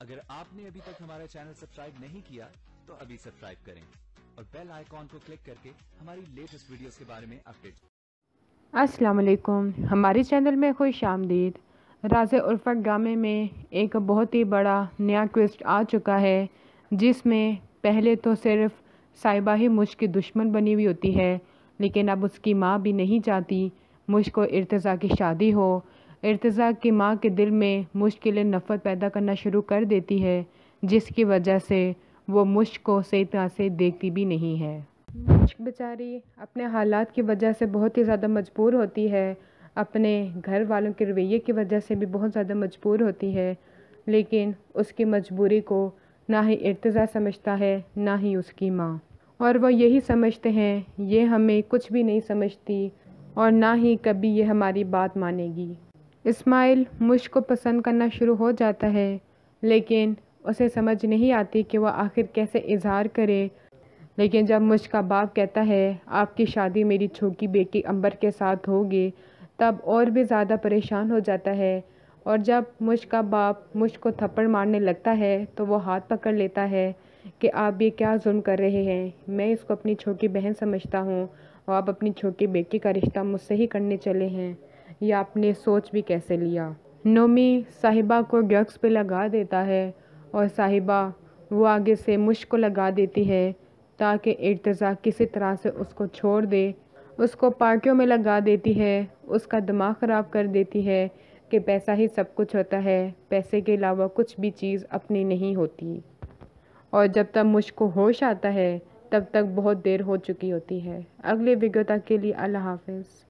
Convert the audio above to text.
اگر آپ نے ابھی تک ہمارا چینل سبسکرائب نہیں کیا تو ابھی سبسکرائب کریں اور بیل آئیکن کو کلک کر کے ہماری لیٹسٹ ویڈیوز کے بارے میں اپڈیٹ۔ السلام علیکم، ہمارے چینل میں خوش آمدید۔ راز الفت ڈرامے میں ایک بہت ہی بڑا نیا ٹوسٹ آ چکا ہے، جس میں پہلے تو صرف صاحبہ ہی مجھ کی دشمن بنی ہوئی ہوتی ہے، لیکن اب اس کی ماں بھی نہیں چاہتی مجھ کو ارتضیٰ کی شادی ہو۔ ارتضیٰ کی ماں کے دل میں مجھ کے لیے نفرت پیدا کرنا شروع کر دیتی ہے، جس کی وجہ سے وہ مجھ کو صحیح طرح سے دیکھتی بھی نہیں ہے۔ مجھ بیچاری اپنے حالات کی وجہ سے بہت ہی زیادہ مجبور ہوتی ہے، اپنے گھر والوں کے رویے کی وجہ سے بھی بہت زیادہ مجبور ہوتی ہے، لیکن اس کی مجبوری کو نہ ہی ارتضیٰ سمجھتا ہے نہ ہی اس کی ماں، اور وہ یہی سمجھتے ہیں یہ ہمیں کچھ بھی نہیں سمجھتی اور نہ ہی کبھی یہ ہماری بات مانے گی۔ اسماعیل مجھ کو پسند کرنا شروع ہو جاتا ہے، لیکن اسے سمجھ نہیں آتی کہ وہ آخر کیسے اظہار کرے۔ لیکن جب مجھ کا باپ کہتا ہے آپ کی شادی میری چھوٹی بیٹی امبر کے ساتھ ہوگی، تب اور بھی زیادہ پریشان ہو جاتا ہے، اور جب مجھ کا باپ مجھ کو تھپڑ مارنے لگتا ہے تو وہ ہاتھ پکڑ لیتا ہے کہ آپ یہ کیا ظلم کر رہے ہیں، میں اس کو اپنی چھوٹی بہن سمجھتا ہوں اور آپ اپنی چھوٹی بیٹی کا رشتہ مجھ سے ہی کرنے چلے ہیں، یہ آپ نے سوچ بھی کیسے لیا۔ نومی صاحبہ کو ڈرگس پہ لگا دیتا ہے اور صاحبہ وہ آگے سے مجھ کو لگا دیتی ہے تاکہ ارتضیٰ کسی طرح سے اس کو چھوڑ دے، اس کو پارٹیوں میں لگا دیتی ہے، اس کا دماغ خراب کر دیتی ہے کہ پیسہ ہی سب کچھ ہوتا ہے، پیسے کے علاوہ کچھ بھی چیز اپنی نہیں ہوتی، اور جب تک مجھ کو ہوش آتا ہے تب تک بہت دیر ہو چکی ہوتی ہے۔ اگلے ویڈیو تک کے لیے اللہ حافظ۔